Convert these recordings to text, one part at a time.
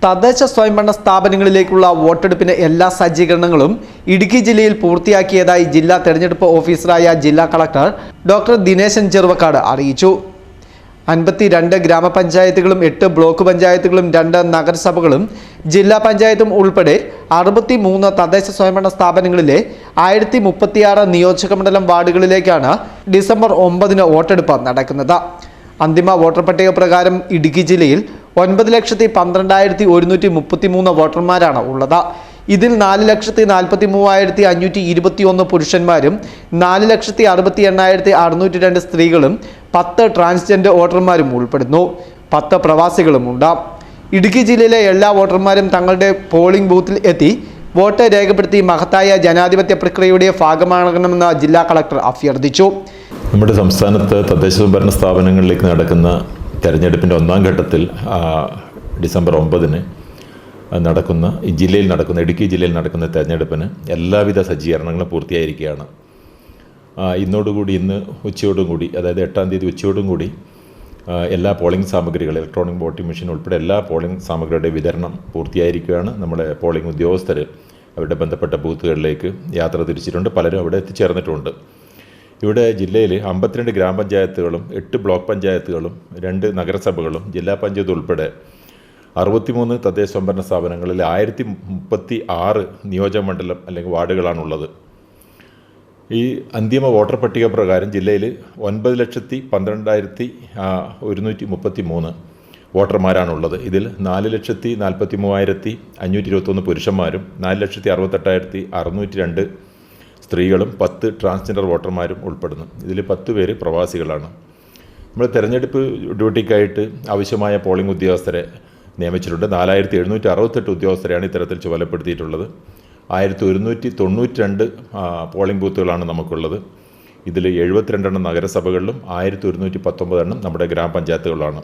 തദ്ദേശ സ്വയംഭരണ സ്ഥാപനങ്ങളിലേക്കുള്ള വോട്ടെടുപ്പിന് എല്ലാ സജ്ജീകരണങ്ങളും ഇടുക്കി ജില്ലയിൽ പൂർത്തിയാക്കിയതായി ജില്ലാ തെരഞ്ഞെടുപ്പ് ഓഫീസറായ ജില്ലാ കളക്ടർ ഡോക്ടർ ദിനേശൻ ചെറുവക്കാട് അറിയിച്ചു. 52 ഗ്രാമപഞ്ചായത്തുകളും 8 ബ്ലോക്ക് പഞ്ചായത്തുകളും 2 നഗരസഭകളും ജില്ലാ പഞ്ചായത്തും ഉൾപ്പെടെ 63 തദ്ദേശ സ്വയംഭരണ സ്ഥാപനങ്ങളിലെ 1036 നിയോജകമണ്ഡലം വാർഡുകളിലേക്കാണ് ഡിസംബർ 9-ന് വോട്ടെടുപ്പ് നടക്കുന്നത്. അന്തിമ വോട്ടർ പട്ടിക പ്രകാരം ഇടുക്കി ജില്ലയിൽ 9,12,133 വോട്ടർമാരാണ് ഉള്ളത്. ഇതിൽ 4,43,521 പുരുഷന്മാരും 4,68,602 സ്ത്രീകളും 10 ട്രാൻസ്ജെൻഡർ വോട്ടർമാരും ഉൾപ്പെടുന്നു. 10 പ്രവാസികളുമുണ്ട്. ഇടുക്കി ജില്ലയിലെ എല്ലാ വോട്ടർമാരും തങ്ങളുടെ പോളിംഗ് ബൂത്തിൽ എത്തി വോട്ട് രേഖപ്പെടുത്തി മഹത്തായ ജനാധിപത്യ പ്രക്രിയയുടെ ഭാഗമാകണമെന്ന് ജില്ലാ കളക്ടർ അഭ്യർത്ഥിച്ചു. നമ്മുടെ സംസ്ഥാനത്ത് തദ്ദേശ സ്വയംഭരണ സ്ഥാപനങ്ങളിലേക്ക് നടക്കുന്ന തെരഞ്ഞെടുപ്പിൻ്റെ 1-ാം ഘട്ടത്തിൽ ഡിസംബർ 9-ന് ഇടുക്കി ജില്ലയിൽ നടക്കുന്ന തെരഞ്ഞെടുപ്പിന് എല്ലാവിധ സജ്ജീകരണങ്ങളും പൂർത്തിയായിരിക്കുകയാണ്. ഇന്ന് ഉച്ചയോടും കൂടി, അതായത് 8-ാം തീയതി ഉച്ചയോടും കൂടി എല്ലാ പോളിംഗ് സാമഗ്രികൾ, ഇലക്ട്രോണിക് വോട്ടിംഗ് മെഷീൻ ഉൾപ്പെടെ എല്ലാ പോളിംഗ് സാമഗ്രികളുടെ വിതരണം പൂർത്തിയായിരിക്കുകയാണ്. നമ്മുടെ പോളിംഗ് ഉദ്യോഗസ്ഥർ അവരുടെ ബന്ധപ്പെട്ട ബൂത്തുകളിലേക്ക് യാത്ര തിരിച്ചിട്ടുണ്ട്. പലരും അവിടെ എത്തിച്ചേർന്നിട്ടുമുണ്ട്. ഇവിടെ ജില്ലയിൽ 52 ഗ്രാമപഞ്ചായത്തുകളും 8 ബ്ലോക്ക് പഞ്ചായത്തുകളും 2 നഗരസഭകളും ജില്ലാ പഞ്ചായത്ത് ഉൾപ്പെടെ 63 തദ്ദേശ സ്വയംഭരണ സ്ഥാപനങ്ങളിൽ 1036 നിയോജകമണ്ഡലം അല്ലെങ്കിൽ വാർഡുകളാണുള്ളത്. ഈ അന്തിമ വോട്ടർ പട്ടിക പ്രകാരം ജില്ലയിൽ 9,12,133 വോട്ടർമാരാണുള്ളത്. ഇതിൽ 4,43,521 പുരുഷന്മാരും 4,68,602 സ്ത്രീകളും 10 ട്രാൻസ്ജെൻഡർ വോട്ടർമാരും ഉൾപ്പെടുന്നു. ഇതിൽ 10 പേര് പ്രവാസികളാണ്. നമ്മൾ തെരഞ്ഞെടുപ്പ് ഡ്യൂട്ടിക്കായിട്ട് ആവശ്യമായ പോളിംഗ് ഉദ്യോഗസ്ഥരെ നിയമിച്ചിട്ടുണ്ട്. 4,768 ഉദ്യോഗസ്ഥരെയാണ് ഇത്തരത്തിൽ ചുമതലപ്പെടുത്തിയിട്ടുള്ളത്. 1,192 പോളിംഗ് ബൂത്തുകളാണ് നമുക്കുള്ളത്. ഇതിൽ 72 നഗരസഭകളിലും 1,119 നമ്മുടെ ഗ്രാമപഞ്ചായത്തുകളാണ്.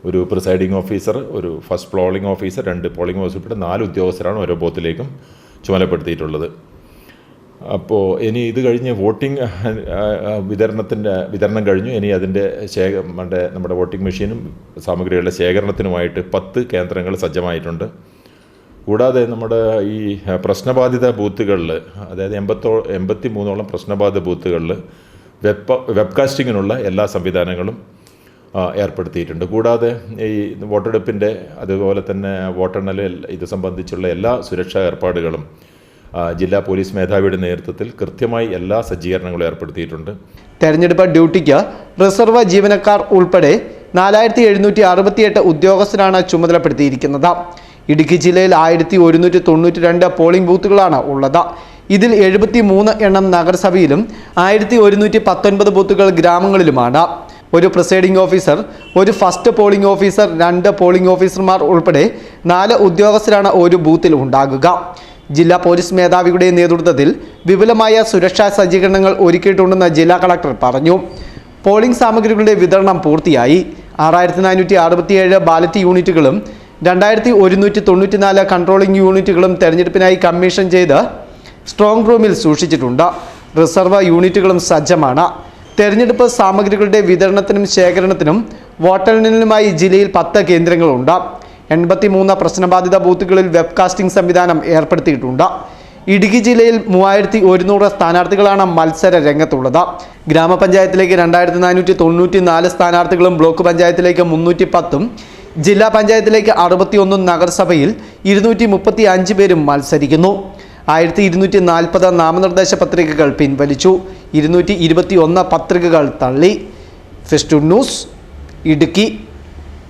ഒരു പ്രിസൈഡിംഗ് ഓഫീസർ, ഒരു first polling officer, 2 polling officer ഉൾപ്പെടെ 4 ഉദ്യോഗസ്ഥരാണ് ഓരോ ബൂത്തിലേക്കും ചുമതലപ്പെടുത്തിയിട്ടുള്ളത്. അപ്പോൾ ഇനി ഇത് കഴിഞ്ഞ് വോട്ടിംഗ് വിതരണം കഴിഞ്ഞു. ഇനി അതിൻ്റെ നമ്മുടെ വോട്ടിംഗ് മെഷീനും സാമഗ്രികളുടെ ശേഖരണത്തിനുമായിട്ട് 10 കേന്ദ്രങ്ങൾ സജ്ജമായിട്ടുണ്ട്. കൂടാതെ നമ്മുടെ ഈ പ്രശ്നബാധിത ബൂത്തുകളിൽ, അതായത് 83ഓളം പ്രശ്നബാധിത ബൂത്തുകളിൽ വെബ്കാസ്റ്റിങ്ങിനുള്ള എല്ലാ സംവിധാനങ്ങളും ഏർപ്പെടുത്തിയിട്ടുണ്ട്. കൂടാതെ ഈ വോട്ടെടുപ്പിൻ്റെ അതുപോലെ തന്നെ വോട്ടെണ്ണൽ ഇത് സംബന്ധിച്ചുള്ള എല്ലാ സുരക്ഷാ ഏർപ്പാടുകളും ജില്ലാ പോലീസ് മേധാവിയുടെ നേതൃത്വത്തിൽ കൃത്യമായി എല്ലാ സജ്ജീകരണങ്ങളും ഏർപ്പെടുത്തിയിട്ടുണ്ട്. തെരഞ്ഞെടുപ്പ് ഡ്യൂട്ടിക്ക് റിസർവ് ജീവനക്കാർ ഉൾപ്പെടെ 4,768 ഉദ്യോഗസ്ഥരാണ് ചുമതലപ്പെടുത്തിയിരിക്കുന്നത്. ഇടുക്കി ജില്ലയിൽ 1,192 പോളിംഗ് ബൂത്തുകളാണ് ഉള്ളത്. ഇതിൽ 73 എണ്ണം നഗരസഭയിലും 1,119 ബൂത്തുകൾ ഗ്രാമങ്ങളിലുമാണ്. ഒരു പ്രിസൈഡിംഗ് ഓഫീസർ, ഒരു ഫസ്റ്റ് പോളിംഗ് ഓഫീസർ, 2 പോളിംഗ് ഓഫീസർമാർ ഉൾപ്പെടെ 4 ഉദ്യോഗസ്ഥരാണ് ഒരു ബൂത്തിൽ ഉണ്ടാകുക. ജില്ലാ പോലീസ് മേധാവിയുടെ നേതൃത്വത്തിൽ വിപുലമായ സുരക്ഷാ സജ്ജീകരണങ്ങൾ ഒരുക്കിയിട്ടുണ്ടെന്ന് ജില്ലാ കളക്ടർ പറഞ്ഞു. പോളിംഗ് സാമഗ്രികളുടെ വിതരണം പൂർത്തിയായി. 6,467 ബാലറ്റ് യൂണിറ്റുകളും 2,194 കൺട്രോളിംഗ് യൂണിറ്റുകളും തെരഞ്ഞെടുപ്പിനായി കമ്മീഷൻ ചെയ്ത് സ്ട്രോങ് റൂമിൽ സൂക്ഷിച്ചിട്ടുണ്ട്. റിസർവ് യൂണിറ്റുകളും സജ്ജമാണ്. തെരഞ്ഞെടുപ്പ് സാമഗ്രികളുടെ വിതരണത്തിനും ശേഖരണത്തിനും വോട്ടെണ്ണലിനുമായി ജില്ലയിൽ 10 കേന്ദ്രങ്ങളുണ്ട്. 83 പ്രശ്നബാധിത ബൂത്തുകളിൽ വെബ്കാസ്റ്റിംഗ് സംവിധാനം ഏർപ്പെടുത്തിയിട്ടുണ്ട്. ഇടുക്കി ജില്ലയിൽ 3,100 സ്ഥാനാർത്ഥികളാണ് മത്സര രംഗത്തുള്ളത്. ഗ്രാമപഞ്ചായത്തിലേക്ക് 2,494 സ്ഥാനാർത്ഥികളും ബ്ലോക്ക് പഞ്ചായത്തിലേക്ക് 310, ജില്ലാ പഞ്ചായത്തിലേക്ക് 61, നഗരസഭയിൽ 235 പേരും മത്സരിക്കുന്നു. 1,240 നാമനിർദ്ദേശ പത്രികകൾ പിൻവലിച്ചു. 221 പത്രികകൾ തള്ളി. Fest news, Idukki.